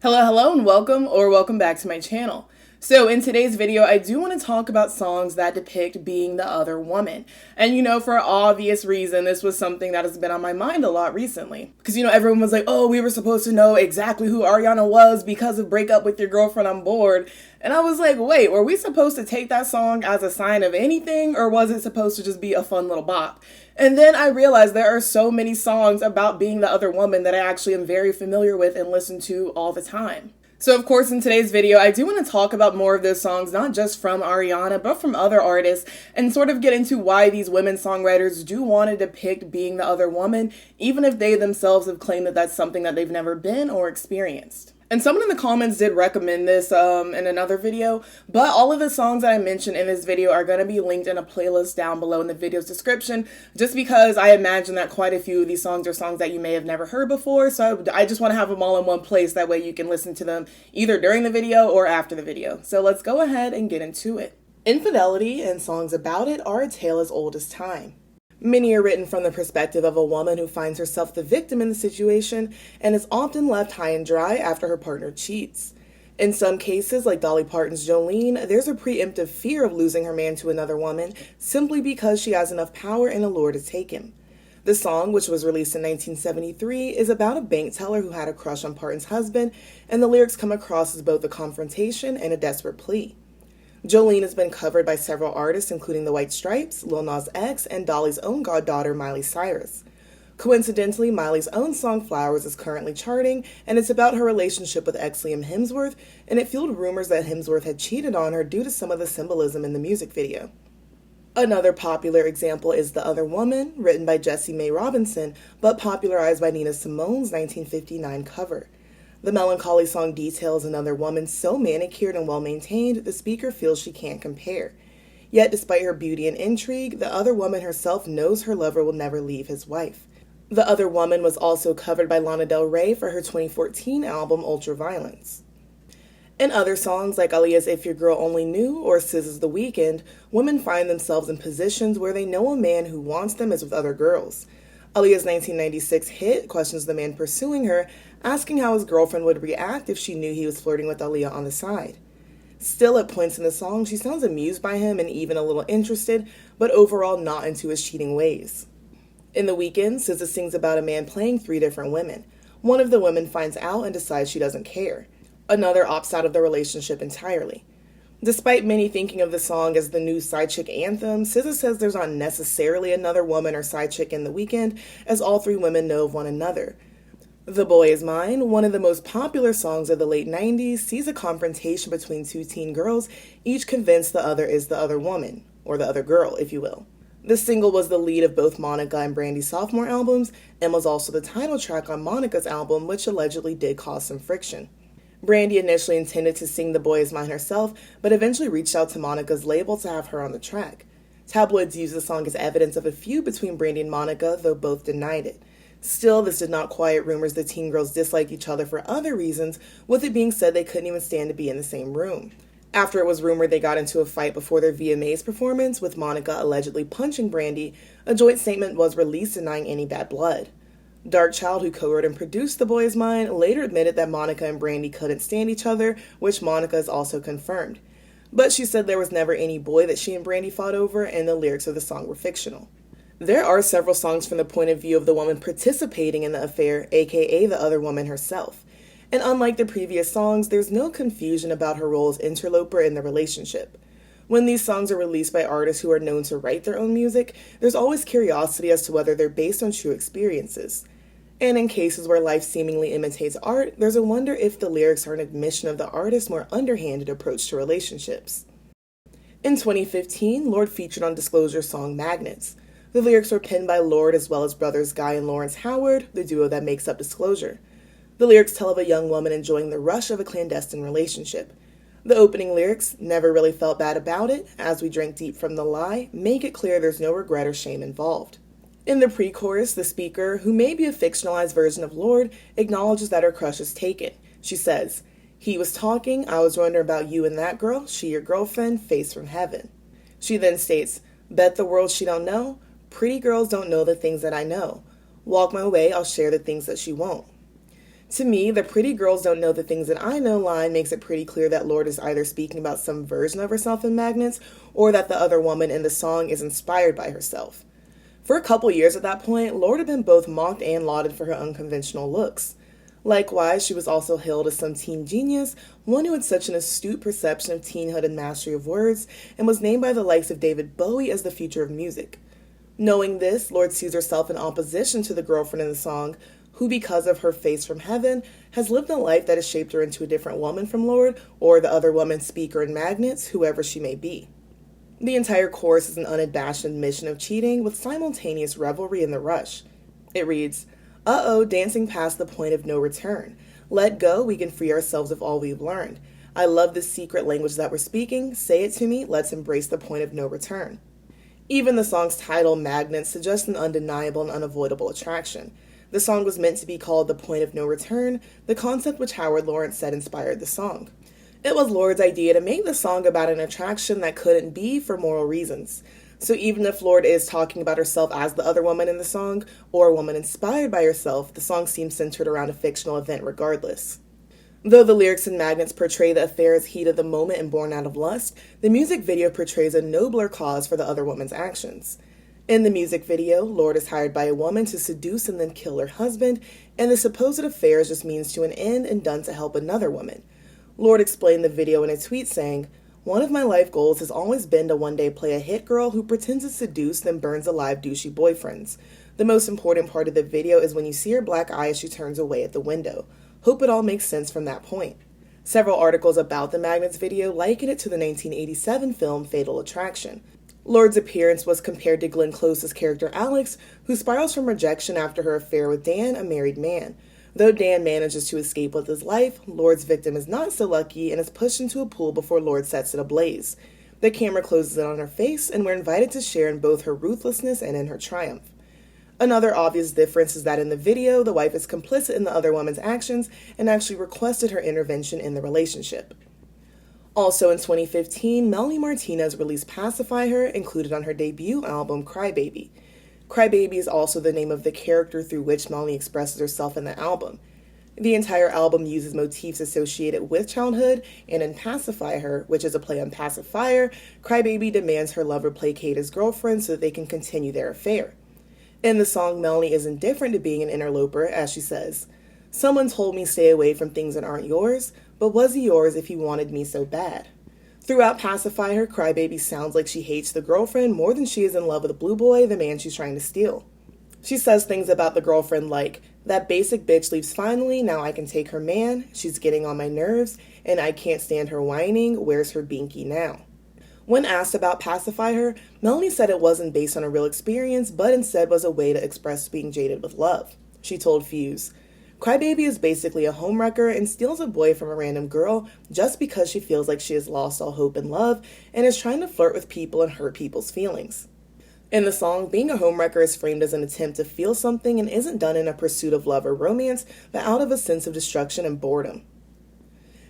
Hello, and welcome back to my channel. So in today's video, I do want to talk about songs that depict being the other woman. And for obvious reason, this was something that has been on my mind a lot recently. Because everyone was like, oh, we were supposed to know exactly who Ariana was because of Break Up With Your Girlfriend on Board. And I was like, wait, were we supposed to take that song as a sign of anything, or was it supposed to just be a fun little bop? And then I realized there are so many songs about being the other woman that I actually am very familiar with and listen to all the time. So of course in today's video, I do want to talk about more of those songs, not just from Ariana, but from other artists, and sort of get into why these women songwriters do want to depict being the other woman, even if they themselves have claimed that that's something that they've never been or experienced. And someone in the comments did recommend this in another video, but all of the songs that I mentioned in this video are going to be linked in a playlist down below in the video's description, just because I imagine that quite a few of these songs are songs that you may have never heard before, so I just want to have them all in one place, that way you can listen to them either during the video or after the video. So let's go ahead and get into it. Infidelity and songs about it are a tale as old as time. Many are written from the perspective of a woman who finds herself the victim in the situation and is often left high and dry after her partner cheats. In some cases, like Dolly Parton's Jolene, there's a preemptive fear of losing her man to another woman simply because she has enough power and allure to take him. The song, which was released in 1973, is about a bank teller who had a crush on Parton's husband, and the lyrics come across as both a confrontation and a desperate plea. Jolene has been covered by several artists, including the White Stripes, Lil Nas X, and Dolly's own goddaughter, Miley Cyrus. Coincidentally, Miley's own song Flowers is currently charting, and it's about her relationship with ex Liam Hemsworth, and it fueled rumors that Hemsworth had cheated on her due to some of the symbolism in the music video. Another popular example is The Other Woman, written by Jessie Mae Robinson, but popularized by Nina Simone's 1959 cover. The melancholy song details another woman so manicured and well-maintained, the speaker feels she can't compare. Yet, despite her beauty and intrigue, the other woman herself knows her lover will never leave his wife. The Other Woman was also covered by Lana Del Rey for her 2014 album Ultraviolence. In other songs, like Aaliyah's If Your Girl Only Knew or SZA's The Weeknd, women find themselves in positions where they know a man who wants them is with other girls. Aaliyah's 1996 hit questions the man pursuing her, asking how his girlfriend would react if she knew he was flirting with Aaliyah on the side. Still, at points in the song, she sounds amused by him and even a little interested, but overall not into his cheating ways. In The Weeknd, SZA sings about a man playing 3 different women. One of the women finds out and decides she doesn't care. Another opts out of the relationship entirely. Despite many thinking of the song as the new side chick anthem, SZA says there's not necessarily another woman or side chick in The Weeknd, as all 3 women know of one another. The Boy Is Mine, one of the most popular songs of the late 90s, sees a confrontation between 2 teen girls, each convinced the other is the other woman, or the other girl, if you will. The single was the lead of both Monica and Brandy's sophomore albums, and was also the title track on Monica's album, which allegedly did cause some friction. Brandy initially intended to sing The Boy Is Mine herself, but eventually reached out to Monica's label to have her on the track. Tabloids used the song as evidence of a feud between Brandy and Monica, though both denied it. Still, this did not quiet rumors the teen girls disliked each other for other reasons, with it being said they couldn't even stand to be in the same room. After it was rumored they got into a fight before their VMAs performance, with Monica allegedly punching Brandy, a joint statement was released denying any bad blood. Darkchild, who co-wrote and produced The Boy Is Mine, later admitted that Monica and Brandy couldn't stand each other, which Monica has also confirmed. But she said there was never any boy that she and Brandy fought over, and the lyrics of the song were fictional. There are several songs from the point of view of the woman participating in the affair, aka the other woman herself. And unlike the previous songs, there's no confusion about her role as interloper in the relationship. When these songs are released by artists who are known to write their own music, there's always curiosity as to whether they're based on true experiences. And in cases where life seemingly imitates art, there's a wonder if the lyrics are an admission of the artist's more underhanded approach to relationships. In 2015, Lorde featured on Disclosure's song Magnets. The lyrics were penned by Lorde as well as brothers Guy and Lawrence Howard, the duo that makes up Disclosure. The lyrics tell of a young woman enjoying the rush of a clandestine relationship. The opening lyrics, "Never really felt bad about it, as we drank deep from the lie," make it clear there's no regret or shame involved. In the pre-chorus, the speaker, who may be a fictionalized version of Lorde, acknowledges that her crush is taken. She says, "He was talking, I was wondering about you and that girl, she your girlfriend, face from heaven." She then states, "Bet the world she don't know, pretty girls don't know the things that I know. Walk my way, I'll share the things that she won't." To me, the pretty girls don't know the things that I know line makes it pretty clear that Lorde is either speaking about some version of herself in Magnets or that the other woman in the song is inspired by herself. For a couple years at that point, Lorde had been both mocked and lauded for her unconventional looks. Likewise, she was also hailed as some teen genius, one who had such an astute perception of teenhood and mastery of words, and was named by the likes of David Bowie as the future of music. Knowing this, Lorde sees herself in opposition to the girlfriend in the song, who, because of her face from heaven, has lived a life that has shaped her into a different woman from Lorde, or the other woman speaker in Magnets, whoever she may be. The entire chorus is an unabashed admission of cheating with simultaneous revelry in the rush. It reads, "Uh-oh, dancing past the point of no return. Let go, we can free ourselves of all we've learned. I love this secret language that we're speaking. Say it to me, let's embrace the point of no return." Even the song's title, Magnets, suggests an undeniable and unavoidable attraction. The song was meant to be called The Point of No Return, the concept which Howard Lawrence said inspired the song. It was Lorde's idea to make the song about an attraction that couldn't be for moral reasons. So even if Lorde is talking about herself as the other woman in the song, or a woman inspired by herself, the song seems centered around a fictional event regardless. Though the lyrics in Magnets portray the affair as heat of the moment and born out of lust, the music video portrays a nobler cause for the other woman's actions. In the music video, Lorde is hired by a woman to seduce and then kill her husband, and the supposed affair is just means to an end and done to help another woman. Lorde explained the video in a tweet saying, "One of my life goals has always been to one day play a hit girl who pretends to seduce then burns alive douchey boyfriends. The most important part of the video is when you see her black eye as she turns away at the window. Hope it all makes sense from that point." Several articles about the Magnets video liken it to the 1987 film Fatal Attraction. Lorde's appearance was compared to Glenn Close's character Alex, who spirals from rejection after her affair with Dan, a married man. Though Dan manages to escape with his life, Lorde's victim is not so lucky and is pushed into a pool before Lorde sets it ablaze. The camera closes in on her face, and we're invited to share in both her ruthlessness and in her triumph. Another obvious difference is that in the video, the wife is complicit in the other woman's actions and actually requested her intervention in the relationship. Also in 2015, Melanie Martinez released Pacify Her, included on her debut album Crybaby. Crybaby is also the name of the character through which Melanie expresses herself in the album. The entire album uses motifs associated with childhood, and in Pacify Her, which is a play on pacifier, Crybaby demands her lover placate his girlfriend so that they can continue their affair. In the song, Melanie is indifferent to being an interloper, as she says, "Someone told me stay away from things that aren't yours, but was he yours if he wanted me so bad?" Throughout Pacify Her, Crybaby sounds like she hates the girlfriend more than she is in love with the blue boy, the man she's trying to steal. She says things about the girlfriend like, "That basic bitch leaves finally, now I can take her man, she's getting on my nerves, and I can't stand her whining, where's her binky now?" When asked about Pacify Her, Melanie said it wasn't based on a real experience, but instead was a way to express being jaded with love. She told Fuse, "Crybaby is basically a homewrecker and steals a boy from a random girl just because she feels like she has lost all hope and love and is trying to flirt with people and hurt people's feelings." In the song, being a homewrecker is framed as an attempt to feel something and isn't done in a pursuit of love or romance, but out of a sense of destruction and boredom.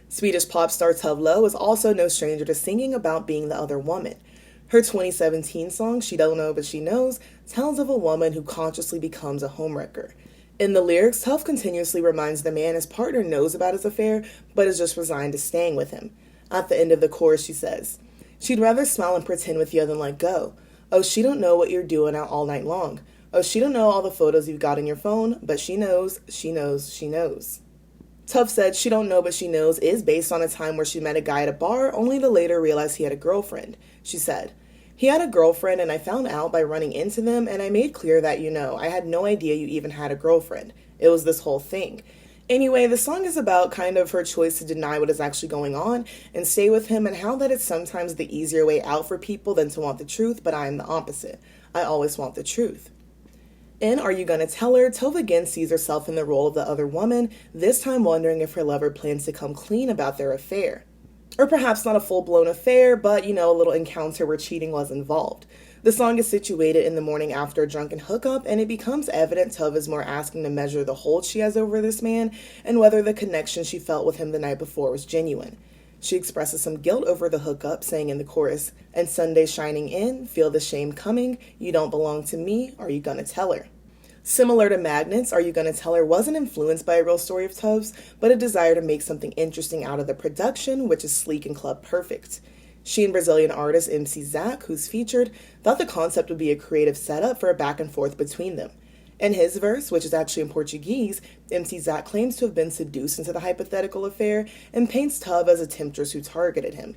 Swedish pop star Tove Lo is also no stranger to singing about being the other woman. Her 2017 song, She Don't Know But She Knows, tells of a woman who consciously becomes a homewrecker. In the lyrics, Tove continuously reminds the man his partner knows about his affair, but is just resigned to staying with him. At the end of the chorus, she says, "She'd rather smile and pretend with you than let go. Oh, she don't know what you're doing out all night long. Oh, she don't know all the photos you've got in your phone, but she knows, she knows, she knows." Tove said She Don't Know But She Knows is based on a time where she met a guy at a bar, only to later realize he had a girlfriend. She said, "He had a girlfriend and I found out by running into them, and I made clear that, I had no idea you even had a girlfriend. It was this whole thing." Anyway, the song is about kind of her choice to deny what is actually going on and stay with him, and how that it's sometimes the easier way out for people than to want the truth, but I am the opposite. I always want the truth. In Are You Gonna Tell Her, Tove again sees herself in the role of the other woman, this time wondering if her lover plans to come clean about their affair. Or perhaps not a full-blown affair, but, a little encounter where cheating was involved. The song is situated in the morning after a drunken hookup, and it becomes evident Tove is more asking to measure the hold she has over this man and whether the connection she felt with him the night before was genuine. She expresses some guilt over the hookup, saying in the chorus, "And Sunday shining in, feel the shame coming, you don't belong to me, are you gonna tell her?" Similar to Magnets, Are You Gonna Tell Her wasn't influenced by a real story of Tubbs, but a desire to make something interesting out of the production, which is sleek and club perfect. She and Brazilian artist MC Zach, who's featured, thought the concept would be a creative setup for a back and forth between them. In his verse, which is actually in Portuguese, MC Zach claims to have been seduced into the hypothetical affair and paints Tubb as a temptress who targeted him.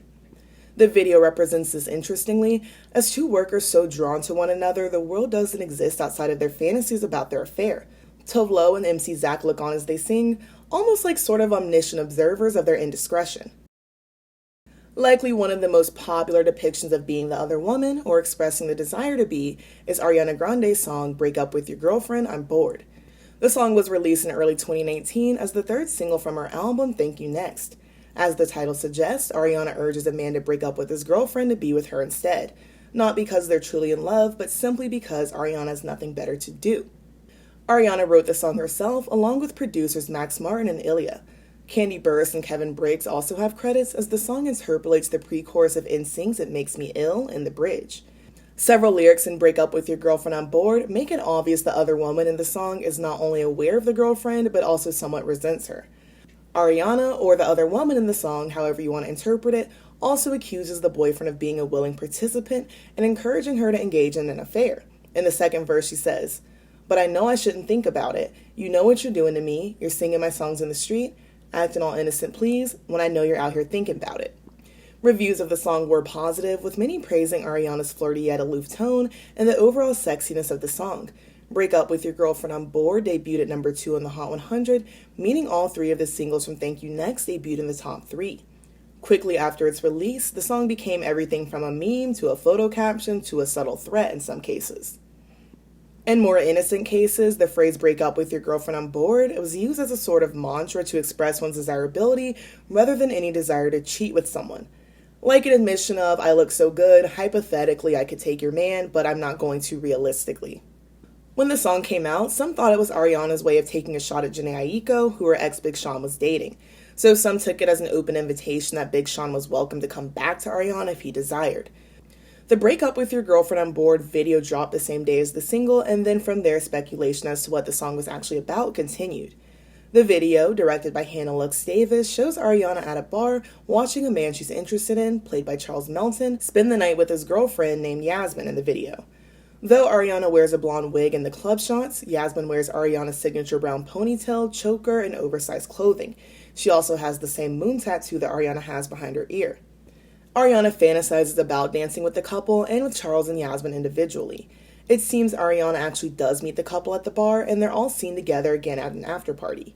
The video represents this interestingly. As two workers so drawn to one another, the world doesn't exist outside of their fantasies about their affair. Tove Lo and MC Zach look on as they sing, almost like sort of omniscient observers of their indiscretion. Likely one of the most popular depictions of being the other woman, or expressing the desire to be, is Ariana Grande's song Break Up With Your Girlfriend, I'm Bored. The song was released in early 2019 as the third single from her album Thank You Next. As the title suggests, Ariana urges a man to break up with his girlfriend to be with her instead. Not because they're truly in love, but simply because Ariana has nothing better to do. Ariana wrote the song herself, along with producers Max Martin and Ilya. Candy Burris and Kevin Briggs also have credits, as the song interpolates the pre-chorus of NSYNC's It Makes Me Ill in the bridge. Several lyrics in Break Up With Your Girlfriend I'm Bored make it obvious the other woman in the song is not only aware of the girlfriend, but also somewhat resents her. Ariana, or the other woman in the song, however you want to interpret it, also accuses the boyfriend of being a willing participant and encouraging her to engage in an affair. In the second verse, she says, "But I know I shouldn't think about it. You know what you're doing to me. You're singing my songs in the street, acting all innocent, please, when I know you're out here thinking about it." Reviews of the song were positive, with many praising Ariana's flirty yet aloof tone and the overall sexiness of the song. Break Up With Your Girlfriend I'm Bored debuted at number 2 on the Hot 100, meaning all three of the singles from Thank You Next debuted in the top 3. Quickly after its release, the song became everything from a meme to a photo caption to a subtle threat in some cases. In more innocent cases, the phrase break up with your girlfriend I'm bored was used as a sort of mantra to express one's desirability rather than any desire to cheat with someone. Like an admission of, I look so good, hypothetically I could take your man, but I'm not going to realistically. When the song came out, some thought it was Ariana's way of taking a shot at Jhené Aiko, who her ex Big Sean was dating. So some took it as an open invitation that Big Sean was welcome to come back to Ariana if he desired. The Break Up With Your Girlfriend I'm Bored video dropped the same day as the single, and then from there speculation as to what the song was actually about continued. The video, directed by Hannah Lux Davis, shows Ariana at a bar watching a man she's interested in, played by Charles Melton, spend the night with his girlfriend named Yasmin in the video. Though Ariana wears a blonde wig in the club shots, Yasmin wears Ariana's signature brown ponytail, choker, and oversized clothing. She also has the same moon tattoo that Ariana has behind her ear. Ariana fantasizes about dancing with the couple and with Charles and Yasmin individually. It seems Ariana actually does meet the couple at the bar, and they're all seen together again at an after party.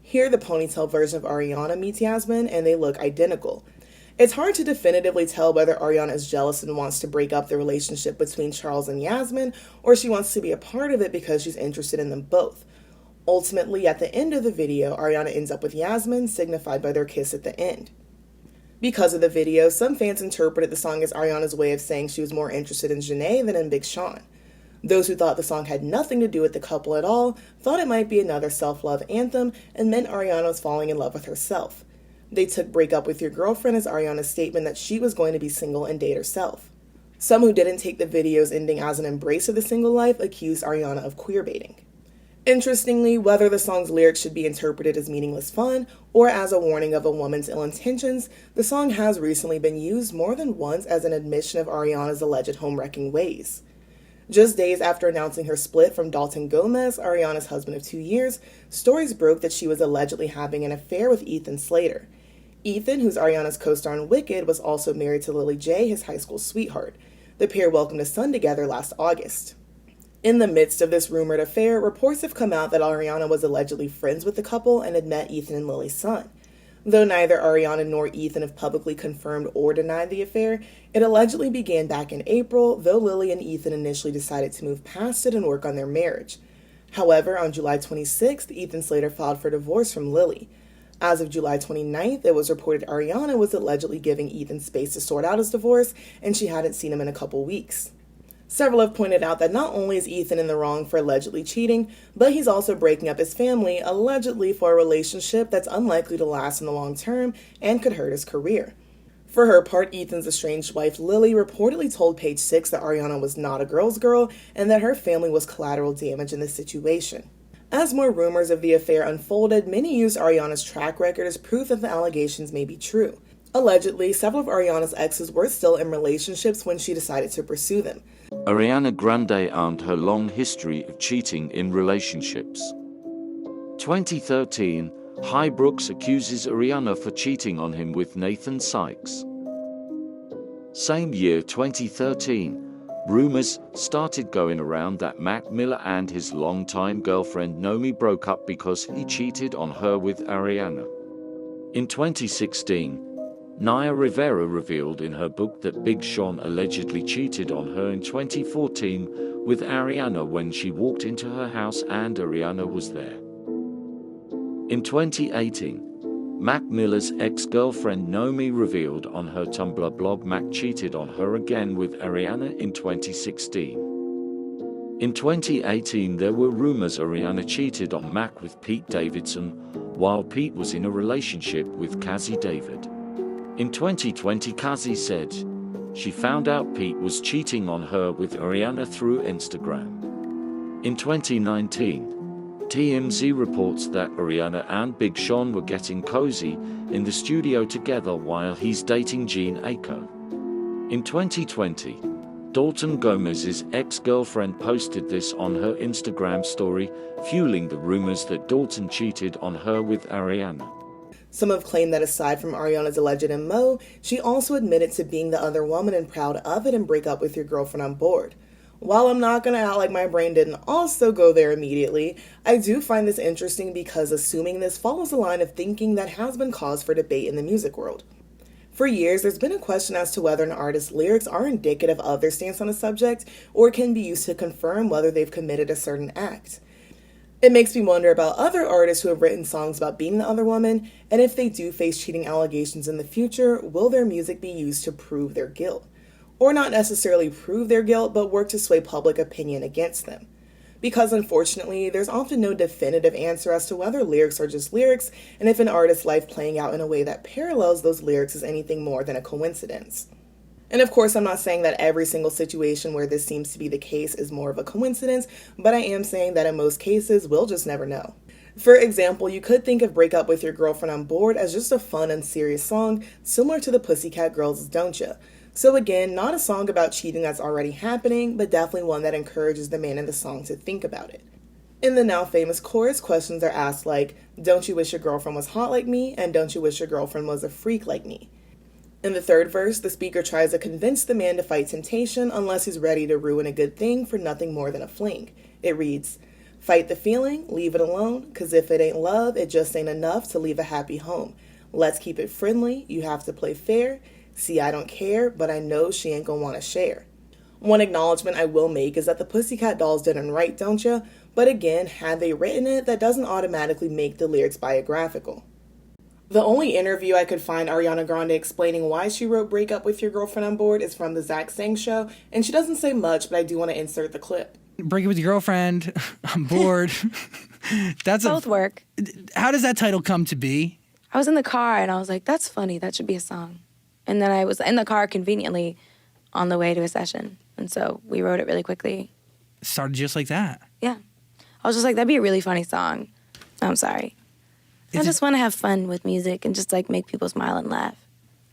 Here, the ponytail version of Ariana meets Yasmin, and they look identical. It's hard to definitively tell whether Ariana is jealous and wants to break up the relationship between Charles and Yasmin, or she wants to be a part of it because she's interested in them both. Ultimately, at the end of the video, Ariana ends up with Yasmin, signified by their kiss at the end. Because of the video, some fans interpreted the song as Ariana's way of saying she was more interested in Jhené than in Big Sean. Those who thought the song had nothing to do with the couple at all thought it might be another self-love anthem and meant Ariana was falling in love with herself. They took Break Up With Your Girlfriend as Ariana's statement that she was going to be single and date herself. Some who didn't take the video's ending as an embrace of the single life accused Ariana of queerbaiting. Interestingly, whether the song's lyrics should be interpreted as meaningless fun or as a warning of a woman's ill intentions, the song has recently been used more than once as an admission of Ariana's alleged home-wrecking ways. Just days after announcing her split from Dalton Gomez, Ariana's husband of 2 years, stories broke that she was allegedly having an affair with Ethan Slater. Ethan, who's Ariana's co-star in Wicked, was also married to Lily J, his high school sweetheart. The pair welcomed a son together last August. In the midst of this rumored affair, reports have come out that Ariana was allegedly friends with the couple and had met Ethan and Lily's son. Though neither Ariana nor Ethan have publicly confirmed or denied the affair, it allegedly began back in April, though Lily and Ethan initially decided to move past it and work on their marriage. However, on July 26th, Ethan Slater filed for divorce from Lily. As of July 29th, it was reported Ariana was allegedly giving Ethan space to sort out his divorce, and she hadn't seen him in a couple weeks. Several have pointed out that not only is Ethan in the wrong for allegedly cheating, but he's also breaking up his family, allegedly for a relationship that's unlikely to last in the long term and could hurt his career. For her part, Ethan's estranged wife Lily reportedly told Page Six that Ariana was not a girl's girl and that her family was collateral damage in this situation. As more rumors of the affair unfolded, many used Ariana's track record as proof that the allegations may be true. Allegedly, several of Ariana's exes were still in relationships when she decided to pursue them. Ariana Grande owned her long history of cheating in relationships. 2013, High Brooks accuses Ariana for cheating on him with Nathan Sykes. Same year, 2013, rumors started going around that Mac Miller and his longtime girlfriend Nomi broke up because he cheated on her with Ariana. In 2016, Naya Rivera revealed in her book that Big Sean allegedly cheated on her in 2014 with Ariana when she walked into her house and Ariana was there. In 2018, Mac Miller's ex-girlfriend Nomi revealed on her Tumblr blog Mac cheated on her again with Ariana in 2016. In 2018, there were rumors Ariana cheated on Mac with Pete Davidson, while Pete was in a relationship with Cassie David. In 2020, Cassie said she found out Pete was cheating on her with Ariana through Instagram. In 2019, TMZ reports that Ariana and Big Sean were getting cozy in the studio together while he's dating Jean Aiko. In 2020, Dalton Gomez's ex-girlfriend posted this on her Instagram story, fueling the rumors that Dalton cheated on her with Ariana. Some have claimed that aside from Ariana's alleged MO, she also admitted to being the other woman and proud of it and break up with your girlfriend on board. While I'm not going to act like my brain didn't also go there immediately, I do find this interesting because assuming this follows a line of thinking that has been cause for debate in the music world. For years, there's been a question as to whether an artist's lyrics are indicative of their stance on a subject or can be used to confirm whether they've committed a certain act. It makes me wonder about other artists who have written songs about being the other woman, and if they do face cheating allegations in the future, will their music be used to prove their guilt? Or not necessarily prove their guilt, but work to sway public opinion against them. Because unfortunately, there's often no definitive answer as to whether lyrics are just lyrics, and if an artist's life playing out in a way that parallels those lyrics is anything more than a coincidence. And of course, I'm not saying that every single situation where this seems to be the case is more of a coincidence, but I am saying that in most cases, we'll just never know. For example, you could think of Break Up With Your Girlfriend on Board as just a fun, unserious song, similar to the Pussycat Girls' Don't Ya. So again, not a song about cheating that's already happening, but definitely one that encourages the man in the song to think about it. In the now famous chorus, questions are asked like, don't you wish your girlfriend was hot like me? And don't you wish your girlfriend was a freak like me? In the third verse, the speaker tries to convince the man to fight temptation unless he's ready to ruin a good thing for nothing more than a fling. It reads, fight the feeling, leave it alone, 'cause if it ain't love, it just ain't enough to leave a happy home. Let's keep it friendly, you have to play fair. See, I don't care, but I know she ain't gonna wanna share. One acknowledgement I will make is that the Pussycat Dolls didn't write Don't Ya, but again, had they written it, that doesn't automatically make the lyrics biographical. The only interview I could find Ariana Grande explaining why she wrote Break Up With Your Girlfriend on Board is from the Zach Sang Show, and she doesn't say much, but I do want to insert the clip. Break Up With Your Girlfriend on Board. Both work. How does that title come to be? I was in the car and I was like, that's funny, that should be a song. And then I was in the car conveniently on the way to a session. And so we wrote it really quickly. It started just like that. Yeah. I was just like, that'd be a really funny song. I'm sorry. I just want to have fun with music and just like make people smile and laugh.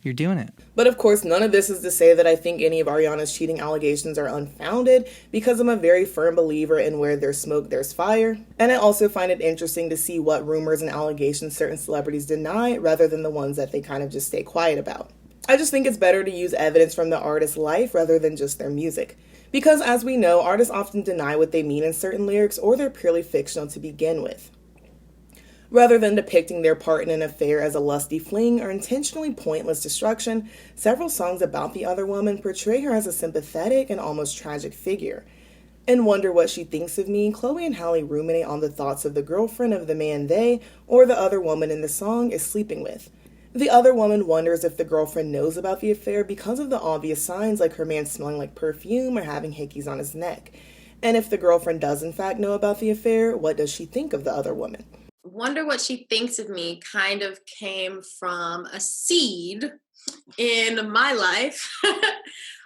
You're doing it. But of course, none of this is to say that I think any of Ariana's cheating allegations are unfounded, because I'm a very firm believer in where there's smoke, there's fire. And I also find it interesting to see what rumors and allegations certain celebrities deny rather than the ones that they kind of just stay quiet about. I just think it's better to use evidence from the artist's life rather than just their music. Because as we know, artists often deny what they mean in certain lyrics, or they're purely fictional to begin with. Rather than depicting their part in an affair as a lusty fling or intentionally pointless destruction, several songs about the other woman portray her as a sympathetic and almost tragic figure. In Wonder What She Thinks of Me, Chloe and Halle ruminate on the thoughts of the girlfriend of the man they, or the other woman in the song, is sleeping with. The other woman wonders if the girlfriend knows about the affair because of the obvious signs like her man smelling like perfume or having hickeys on his neck. And if the girlfriend does in fact know about the affair, what does she think of the other woman? Wonder What She Thinks of Me kind of came from a seed in my life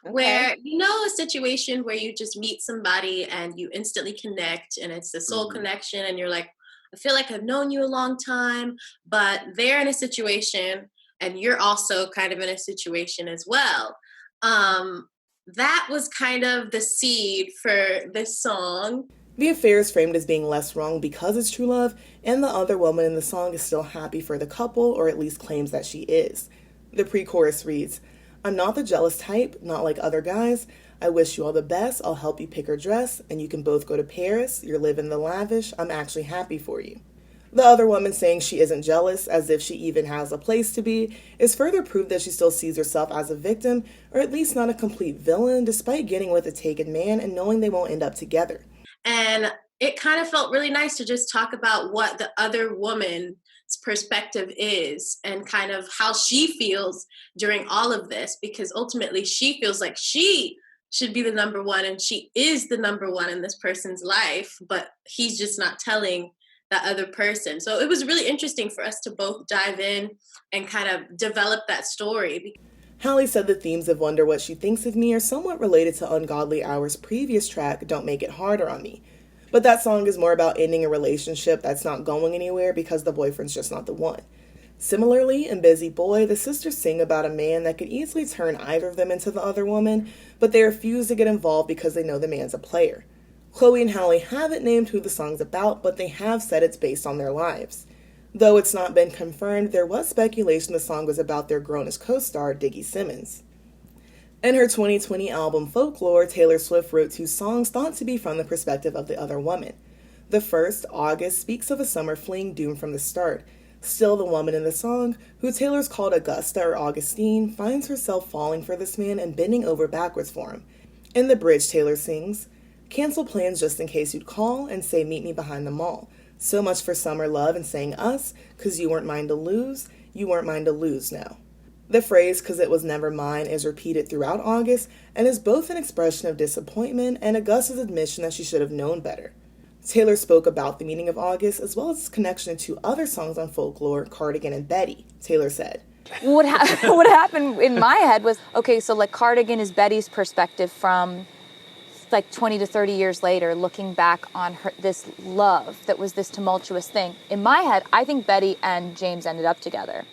where, you know, a situation where you just meet somebody and you instantly connect and it's a soul connection and you're like, I feel like I've known you a long time, but they're in a situation and you're also kind of in a situation as well. That was kind of the seed for this song. The affair is framed as being less wrong because it's true love, and the other woman in the song is still happy for the couple, or at least claims that she is. The pre-chorus reads, I'm not the jealous type, not like other guys. I wish you all the best, I'll help you pick her dress, and you can both go to Paris, you're living the lavish, I'm actually happy for you. The other woman saying she isn't jealous, as if she even has a place to be, is further proof that she still sees herself as a victim, or at least not a complete villain, despite getting with a taken man and knowing they won't end up together. And it kind of felt really nice to just talk about what the other woman's perspective is and kind of how she feels during all of this, because ultimately she feels like she should be the number one and she is the number one in this person's life, but he's just not telling that other person. So it was really interesting for us to both dive in and kind of develop that story. Halle said the themes of Wonder What She Thinks of Me are somewhat related to Ungodly Hours' previous track, Don't Make It Harder on Me. But that song is more about ending a relationship that's not going anywhere because the boyfriend's just not the one. Similarly, in Busy Boy, the sisters sing about a man that could easily turn either of them into the other woman, but they refuse to get involved because they know the man's a player. Chloe and Halle haven't named who the song's about, but they have said it's based on their lives. Though it's not been confirmed, there was speculation the song was about their grown-as co-star, Diggy Simmons. In her 2020 album Folklore, Taylor Swift wrote 2 songs thought to be from the perspective of the other woman. The first, August, speaks of a summer fling doomed from the start. Still, the woman in the song, who Taylor's called Augusta or Augustine, finds herself falling for this man and bending over backwards for him. In the bridge, Taylor sings, cancel plans just in case you'd call and say meet me behind the mall. So much for summer love and saying us, 'cause you weren't mine to lose, you weren't mine to lose now. The phrase, 'cause it was never mine, is repeated throughout August and is both an expression of disappointment and Augusta's admission that she should have known better. Taylor spoke about the meaning of August as well as its connection to other songs on Folklore, Cardigan and Betty. Taylor said, What happened in my head was, okay, so like Cardigan is Betty's perspective from like 20 to 30 years later, looking back on her, this love that was this tumultuous thing. In my head, I think Betty and James ended up together,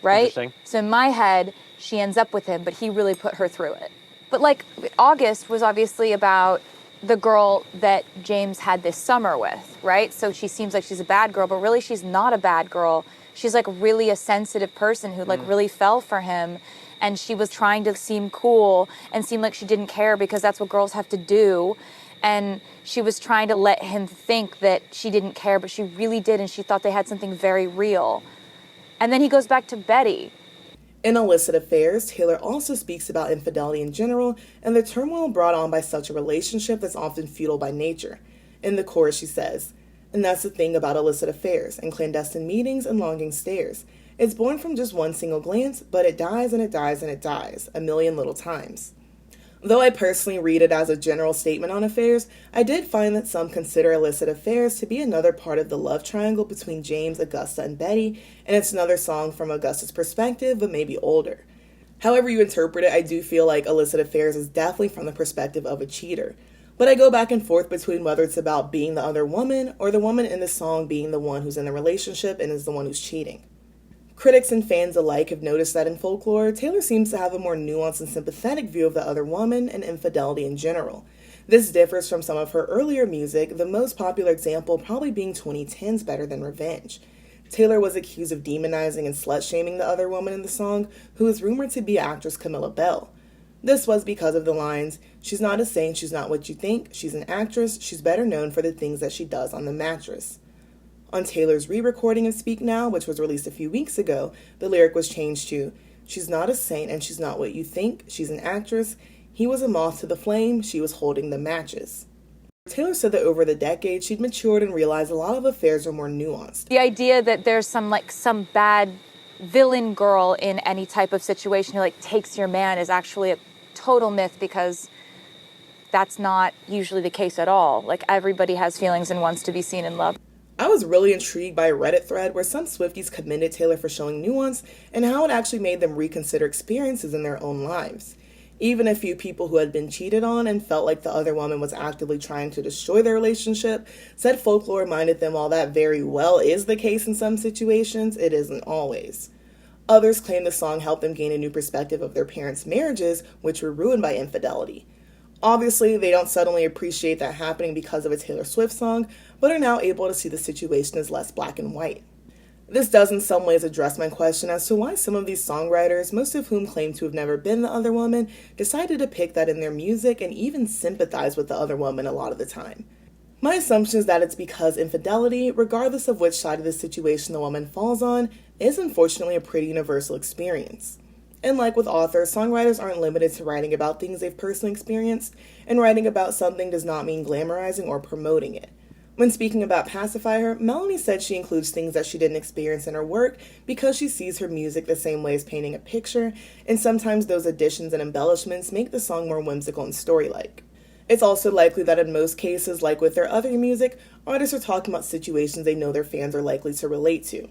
right? So in my head, she ends up with him, but he really put her through it. But like August was obviously about the girl that James had this summer with, right? So she seems like she's a bad girl, but really she's not a bad girl. She's like really a sensitive person who like really fell for him. And she was trying to seem cool and seem like she didn't care because that's what girls have to do. And she was trying to let him think that she didn't care, but she really did. And she thought they had something very real. And then he goes back to Betty. In Illicit Affairs, Taylor also speaks about infidelity in general and the turmoil brought on by such a relationship that's often futile by nature. In the chorus, she says, and that's the thing about illicit affairs and clandestine meetings and longing stares. It's born from just one single glance, but it dies and it dies and it dies, a million little times. Though I personally read it as a general statement on affairs, I did find that some consider illicit affairs to be another part of the love triangle between James, Augusta, and Betty, and it's another song from Augusta's perspective, but maybe older. However you interpret it, I do feel like illicit affairs is definitely from the perspective of a cheater. But I go back and forth between whether it's about being the other woman or the woman in the song being the one who's in the relationship and is the one who's cheating. Critics and fans alike have noticed that in Folklore, Taylor seems to have a more nuanced and sympathetic view of the other woman and infidelity in general. This differs from some of her earlier music, the most popular example probably being 2010's Better Than Revenge. Taylor was accused of demonizing and slut-shaming the other woman in the song, who is rumored to be actress Camilla Bell. This was because of the lines, she's not a saint, she's not what you think, she's an actress, she's better known for the things that she does on the mattress. On Taylor's re-recording of Speak Now, which was released a few weeks ago, the lyric was changed to, she's not a saint and she's not what you think, she's an actress, he was a moth to the flame, she was holding the matches. Taylor said that over the decades, she'd matured and realized a lot of affairs are more nuanced. The idea that there's some bad villain girl in any type of situation who like takes your man is actually a total myth, because that's not usually the case at all. Like everybody has feelings and wants to be seen and loved. I was really intrigued by a Reddit thread where some Swifties commended Taylor for showing nuance and how it actually made them reconsider experiences in their own lives. Even a few people who had been cheated on and felt like the other woman was actively trying to destroy their relationship said folklore reminded them while that very well is the case in some situations, it isn't always. Others claim the song helped them gain a new perspective of their parents' marriages, which were ruined by infidelity. Obviously, they don't suddenly appreciate that happening because of a Taylor Swift song, but are now able to see the situation as less black and white. This does in some ways address my question as to why some of these songwriters, most of whom claim to have never been the other woman, decide to depict that in their music and even sympathize with the other woman a lot of the time. My assumption is that it's because infidelity, regardless of which side of the situation the woman falls on, is unfortunately a pretty universal experience. And like with authors, songwriters aren't limited to writing about things they've personally experienced, and writing about something does not mean glamorizing or promoting it. When speaking about Pacify Her, Melanie said she includes things that she didn't experience in her work because she sees her music the same way as painting a picture, and sometimes those additions and embellishments make the song more whimsical and story-like. It's also likely that in most cases, like with their other music, artists are talking about situations they know their fans are likely to relate to.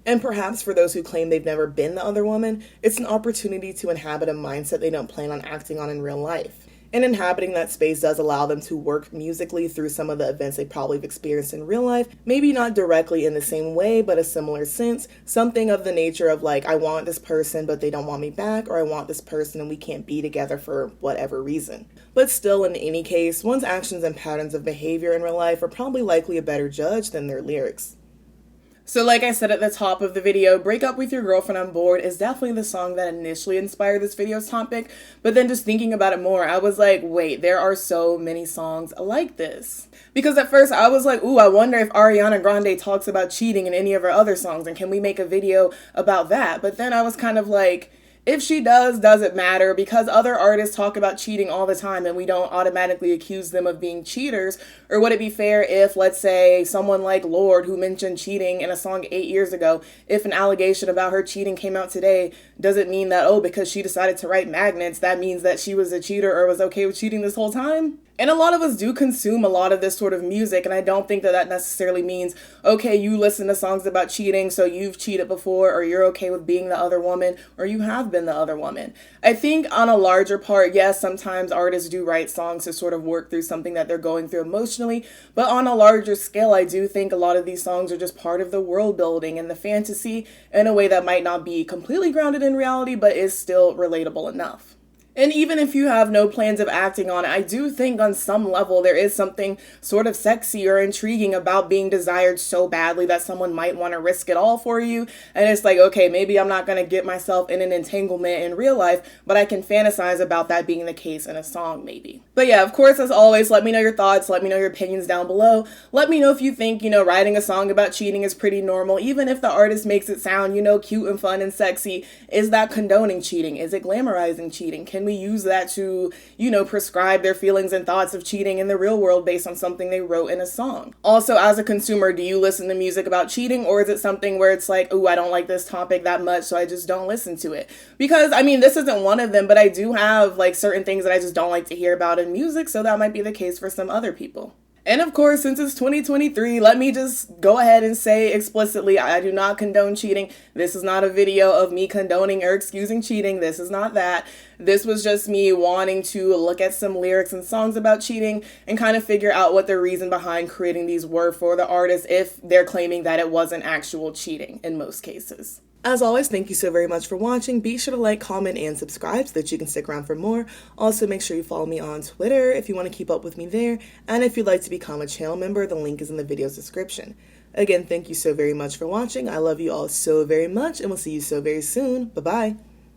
And perhaps for those who claim they've never been the other woman, it's an opportunity to inhabit a mindset they don't plan on acting on in real life. And inhabiting that space does allow them to work musically through some of the events they probably have experienced in real life, maybe not directly in the same way, but a similar sense, something of the nature of like, I want this person, but they don't want me back, or I want this person and we can't be together for whatever reason. But still, in any case, one's actions and patterns of behavior in real life are probably likely a better judge than their lyrics. So like I said at the top of the video, Break Up With Your Girlfriend on Board is definitely the song that initially inspired this video's topic, but then just thinking about it more, I was like, wait, there are so many songs like this. Because at first I was like, ooh, I wonder if Ariana Grande talks about cheating in any of her other songs, and can we make a video about that? But then I was kind of like, if she does it matter? Because other artists talk about cheating all the time and we don't automatically accuse them of being cheaters. Or would it be fair if, let's say, someone like Lorde, who mentioned cheating in a song 8 years ago, if an allegation about her cheating came out today, does it mean that, oh, because she decided to write Magnets, that means that she was a cheater or was okay with cheating this whole time? And a lot of us do consume a lot of this sort of music, and I don't think that that necessarily means, okay, you listen to songs about cheating, so you've cheated before, or you're okay with being the other woman, or you have been the other woman. I think on a larger part, yes, sometimes artists do write songs to sort of work through something that they're going through emotionally, but on a larger scale, I do think a lot of these songs are just part of the world building and the fantasy in a way that might not be completely grounded in reality, but is still relatable enough. And even if you have no plans of acting on it, I do think on some level there is something sort of sexy or intriguing about being desired so badly that someone might want to risk it all for you. And it's like, okay, maybe I'm not going to get myself in an entanglement in real life, but I can fantasize about that being the case in a song maybe. But yeah, of course, as always, let me know your thoughts. Let me know your opinions down below. Let me know if you think, writing a song about cheating is pretty normal, even if the artist makes it sound, cute and fun and sexy. Is that condoning cheating? Is it glamorizing cheating? Can we use that to, prescribe their feelings and thoughts of cheating in the real world based on something they wrote in a song? Also, as a consumer, do you listen to music about cheating, or is it something where it's like, ooh, I don't like this topic that much, so I just don't listen to it? Because, this isn't one of them, but I do have, certain things that I just don't like to hear about in music, so that might be the case for some other people. And of course, since it's 2023, let me just go ahead and say explicitly, I do not condone cheating. This is not a video of me condoning or excusing cheating. This is not that. This was just me wanting to look at some lyrics and songs about cheating and kind of figure out what the reason behind creating these were for the artist if they're claiming that it wasn't actual cheating in most cases. As always, thank you so very much for watching. Be sure to like, comment, and subscribe so that you can stick around for more. Also, make sure you follow me on Twitter if you want to keep up with me there. And if you'd like to become a channel member, the link is in the video's description. Again, thank you so very much for watching. I love you all so very much, and we'll see you so very soon. Bye-bye.